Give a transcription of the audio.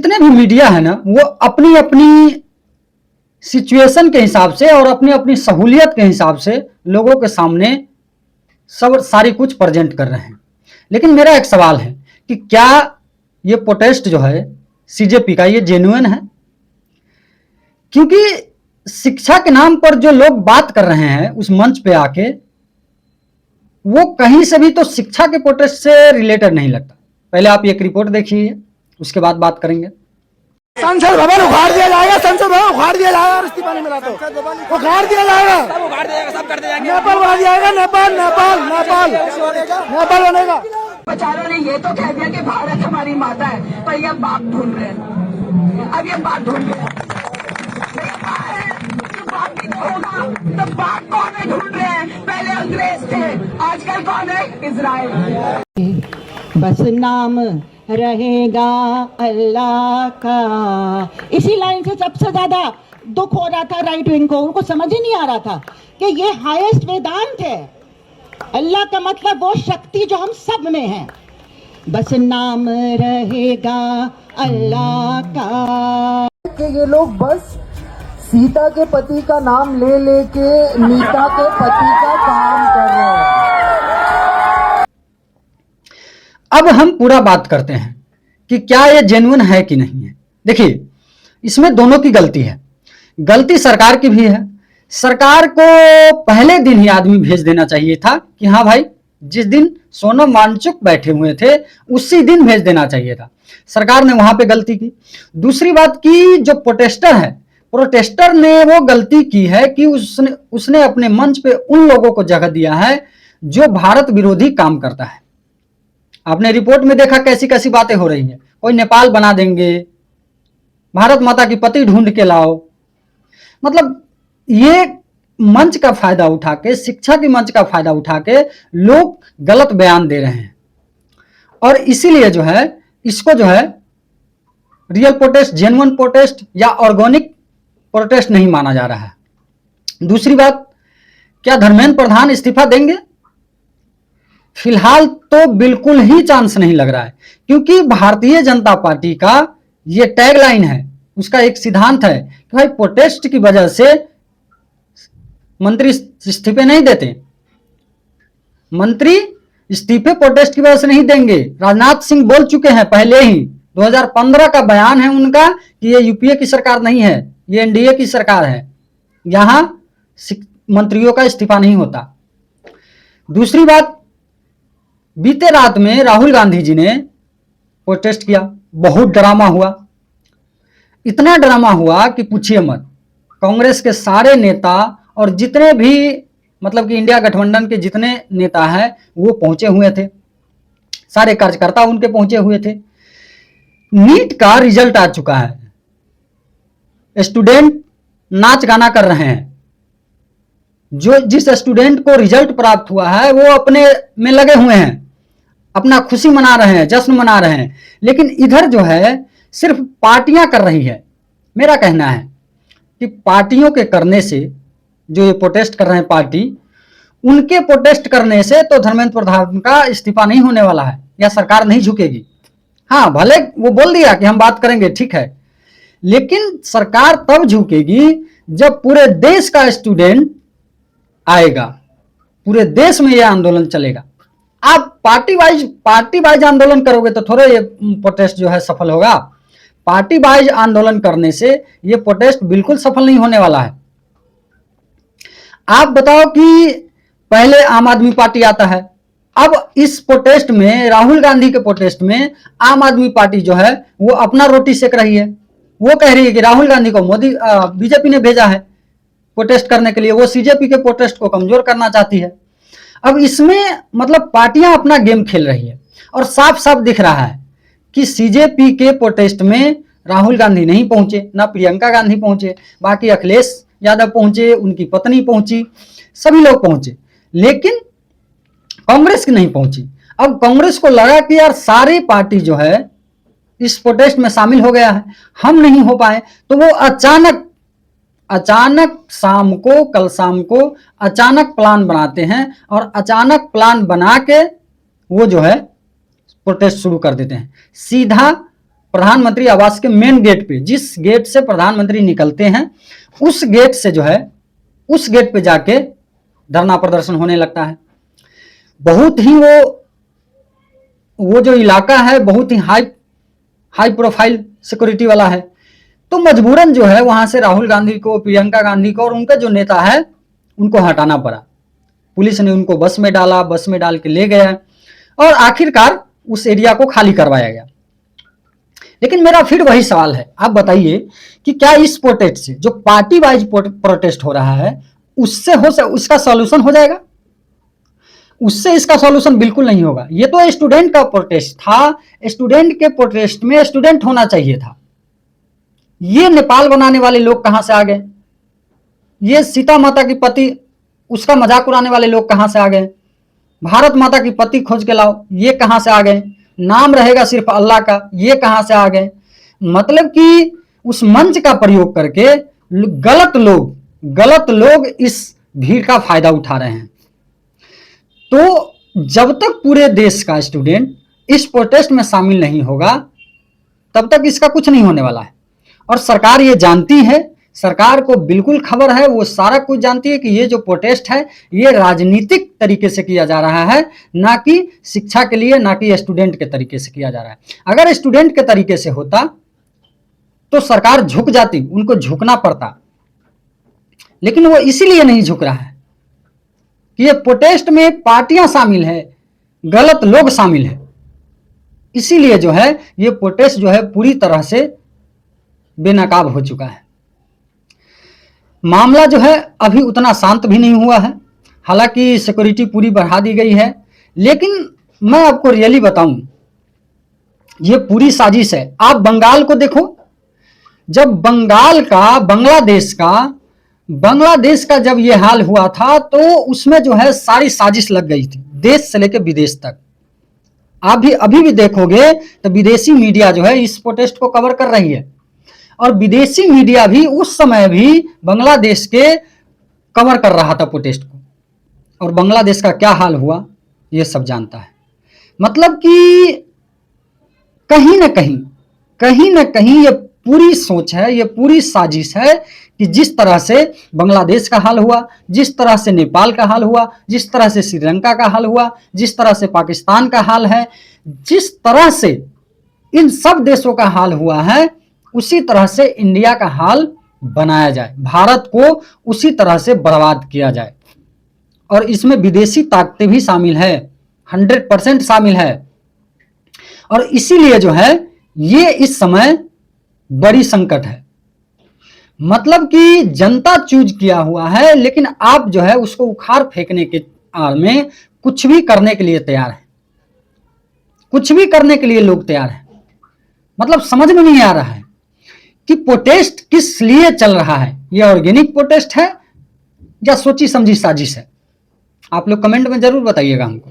जितने भी मीडिया है ना, वो अपनी अपनी सिचुएशन के हिसाब से और अपनी अपनी सहूलियत के हिसाब से लोगों के सामने सब सारी कुछ प्रेजेंट कर रहे हैं। लेकिन मेरा एक सवाल है कि क्या ये प्रोटेस्ट जो है सीजेपी का, ये जेन्युइन है? क्योंकि शिक्षा के नाम पर जो लोग बात कर रहे हैं उस मंच पे आके, वो कहीं से भी तो शिक्षा के प्रोटेस्ट से रिलेटेड नहीं लगता। पहले आप एक रिपोर्ट देखिए, उसके बाद बात करेंगे। संसद भवन उखाड़ दिया जाएगा, संसद भवन उखाड़ दिया जाएगा और इस्तीफा नहीं मिला तो उखाड़ दिया जाएगा, सब उखाड़ दिया जाएगा, सब कर दिया जाएगा। नेपाल बना दिया जाएगा, नेपाल नेपाल नेपाल नेपाल बनेगा। बेचारों ने ये तो कह दिया कि भारत हमारी माता है, पर ये बाप ढूंढ रहे हैं। अब ये बाप ढूंढ रहे हैं, बाप भी तो होगा, तो बाप कौन है ढूंढ रहे हैं? पहले अंग्रेज थे, आजकल कौन है? इजराइल। बस नाम रहेगा अल्लाह का। इसी लाइन से सबसे ज्यादा दुख हो रहा था राइट विंग को। उनको समझ ही नहीं आ रहा था कि ये हाईएस्ट वेदांत है। अल्लाह का मतलब वो शक्ति जो हम सब में है। बस नाम रहेगा अल्लाह का। कि ये लोग बस सीता के पति का नाम ले लेके नीता के पति का काम कर रहे हैं। अब हम पूरा बात करते हैं कि क्या ये जेन्युइन है कि नहीं है। देखिए, इसमें दोनों की गलती है। गलती सरकार की भी है। सरकार को पहले दिन ही आदमी भेज देना चाहिए था कि हाँ भाई, जिस दिन सोनम वांगचुक बैठे हुए थे उसी दिन भेज देना चाहिए था। सरकार ने वहां पे गलती की। दूसरी बात की, जो प्रोटेस्टर ने वो गलती की है कि उसने अपने मंच पे उन लोगों को जगह दिया है जो भारत विरोधी काम करता है। आपने रिपोर्ट में देखा कैसी कैसी बातें हो रही हैं। कोई नेपाल बना देंगे, भारत माता की पति ढूंढ के लाओ। मतलब ये मंच का फायदा उठा के, शिक्षा के मंच का फायदा उठा के लोग गलत बयान दे रहे हैं। और इसीलिए जो है, इसको जो है रियल प्रोटेस्ट, जेन्युइन प्रोटेस्ट या ऑर्गेनिक प्रोटेस्ट नहीं माना जा रहा है। दूसरी बात, क्या धर्मेंद्र प्रधान इस्तीफा देंगे? फिलहाल तो बिल्कुल ही चांस नहीं लग रहा है, क्योंकि भारतीय जनता पार्टी का ये टैगलाइन है, उसका एक सिद्धांत है कि भाई प्रोटेस्ट की वजह से मंत्री इस्तीफे नहीं देते। मंत्री इस्तीफे प्रोटेस्ट की वजह से नहीं देंगे। राजनाथ सिंह बोल चुके हैं पहले ही, 2015 का बयान है उनका कि ये यूपीए की सरकार नहीं है, ये एनडीए की सरकार है, यहां मंत्रियों का इस्तीफा नहीं होता। दूसरी बात, बीते रात में राहुल गांधी जी ने प्रोटेस्ट किया, बहुत ड्रामा हुआ। इतना ड्रामा हुआ कि पूछिए मत। कांग्रेस के सारे नेता और जितने भी मतलब कि इंडिया गठबंधन के जितने नेता हैं वो पहुंचे हुए थे, सारे कार्यकर्ता उनके पहुंचे हुए थे। नीट का रिजल्ट आ चुका है, स्टूडेंट नाच गाना कर रहे हैं। जिस स्टूडेंट को रिजल्ट प्राप्त हुआ है वो अपने में लगे हुए हैं, अपना खुशी मना रहे हैं, जश्न मना रहे हैं। लेकिन इधर जो है सिर्फ पार्टियां कर रही है। मेरा कहना है कि पार्टियों के करने से, जो ये प्रोटेस्ट कर रहे हैं पार्टी, उनके प्रोटेस्ट करने से तो धर्मेंद्र प्रधान का इस्तीफा नहीं होने वाला है या सरकार नहीं झुकेगी। हाँ, भले वो बोल दिया कि हम बात करेंगे, ठीक है, लेकिन सरकार तब झुकेगी जब पूरे देश का स्टूडेंट आएगा, पूरे देश में यह आंदोलन चलेगा। आप पार्टी वाइज आंदोलन करोगे तो थोड़ा ये प्रोटेस्ट जो है सफल होगा। पार्टी वाइज आंदोलन करने से ये प्रोटेस्ट बिल्कुल सफल नहीं होने वाला है। आप बताओ कि पहले आम आदमी पार्टी आता है, अब इस प्रोटेस्ट में, राहुल गांधी के प्रोटेस्ट में आम आदमी पार्टी जो है वो अपना रोटी सेक रही है। वो कह रही है कि राहुल गांधी को बीजेपी ने भेजा है प्रोटेस्ट करने के लिए, वो सीजेपी के प्रोटेस्ट को कमजोर करना चाहती है। अब इसमें मतलब पार्टियां अपना गेम खेल रही है और साफ साफ दिख रहा है कि सीजेपी के प्रोटेस्ट में राहुल गांधी नहीं पहुंचे, ना प्रियंका गांधी पहुंचे, बाकी अखिलेश यादव पहुंचे, उनकी पत्नी पहुंची, सभी लोग पहुंचे, लेकिन कांग्रेस की नहीं पहुंची। अब कांग्रेस को लगा कि यार सारी पार्टी जो है इस प्रोटेस्ट में शामिल हो गया है, हम नहीं हो पाए, तो वो अचानक कल शाम को अचानक प्लान बनाते हैं और अचानक प्लान बना के वो जो है प्रोटेस्ट शुरू कर देते हैं। सीधा प्रधानमंत्री आवास के मेन गेट पे, जिस गेट से प्रधानमंत्री निकलते हैं, उस गेट से जो है, उस गेट पे जाके धरना प्रदर्शन होने लगता है। बहुत ही वो जो इलाका है बहुत ही हाई प्रोफाइल सिक्योरिटी वाला है। तो मजबूरन जो है वहां से राहुल गांधी को, प्रियंका गांधी को और उनका जो नेता है उनको हटाना पड़ा। पुलिस ने उनको बस में डाला, बस में डाल के ले गया और आखिरकार उस एरिया को खाली करवाया गया। लेकिन मेरा फिर वही सवाल है, आप बताइए कि क्या इस प्रोटेस्ट से, जो पार्टी वाइज प्रोटेस्ट हो रहा है, उससे उसका सॉल्यूशन हो जाएगा? उससे इसका सॉल्यूशन बिल्कुल नहीं होगा। ये तो स्टूडेंट का प्रोटेस्ट था, स्टूडेंट के प्रोटेस्ट में स्टूडेंट होना चाहिए था। ये नेपाल बनाने वाले लोग कहां से आ गए? ये सीता माता की पति, उसका मजाक उड़ाने वाले लोग कहां से आ गए? भारत माता की पति खोज के लाओ, ये कहां से आ गए? नाम रहेगा सिर्फ अल्लाह का, ये कहां से आ गए? मतलब कि उस मंच का प्रयोग करके गलत लोग इस भीड़ का फायदा उठा रहे हैं। तो जब तक पूरे देश का स्टूडेंट इस प्रोटेस्ट में शामिल नहीं होगा, तब तक इसका कुछ नहीं होने वाला है। और सरकार ये जानती है, सरकार को बिल्कुल खबर है, वो सारा कुछ जानती है कि ये जो प्रोटेस्ट है ये राजनीतिक तरीके से किया जा रहा है, ना कि शिक्षा के लिए, ना कि स्टूडेंट के तरीके से किया जा रहा है। अगर स्टूडेंट के तरीके से होता तो सरकार झुक जाती, उनको झुकना पड़ता। लेकिन वो इसीलिए नहीं झुक रहा है कि ये प्रोटेस्ट में पार्टियां शामिल है, गलत लोग शामिल है। इसीलिए जो है ये प्रोटेस्ट जो है पूरी तरह से बेनकाब हो चुका है। मामला जो है अभी उतना शांत भी नहीं हुआ है, हालांकि सिक्योरिटी पूरी बढ़ा दी गई है। लेकिन मैं आपको रियली बताऊं, ये पूरी साजिश है। आप बंगाल को देखो, जब बांग्लादेश का जब ये हाल हुआ था तो उसमें जो है सारी साजिश लग गई थी, देश से लेकर विदेश तक। आप अभी भी देखोगे तो विदेशी मीडिया जो है इस प्रोटेस्ट को कवर कर रही है, और विदेशी मीडिया भी उस समय भी बांग्लादेश के कवर कर रहा था प्रोटेस्ट को। और बांग्लादेश का क्या हाल हुआ ये सब जानता है। मतलब कि कहीं ना कहीं ये पूरी सोच है, ये पूरी साजिश है कि जिस तरह से बांग्लादेश का हाल हुआ, जिस तरह से नेपाल का हाल हुआ, जिस तरह से श्रीलंका का हाल हुआ, जिस तरह से पाकिस्तान का हाल है, जिस तरह से इन सब देशों का हाल हुआ है, उसी तरह से इंडिया का हाल बनाया जाए, भारत को उसी तरह से बर्बाद किया जाए। और इसमें विदेशी ताकतें भी शामिल है, 100% शामिल है। और इसीलिए जो है ये इस समय बड़ी संकट है। मतलब कि जनता चूज किया हुआ है, लेकिन आप जो है उसको उखाड़ फेंकने के आड़ में कुछ भी करने के लिए तैयार है, कुछ भी करने के लिए लोग तैयार हैं। मतलब समझ में नहीं आ रहा है कि प्रोटेस्ट किस लिए चल रहा है, ये ऑर्गेनिक प्रोटेस्ट है या सोची समझी साजिश है। आप लोग कमेंट में जरूर बताइएगा हमको।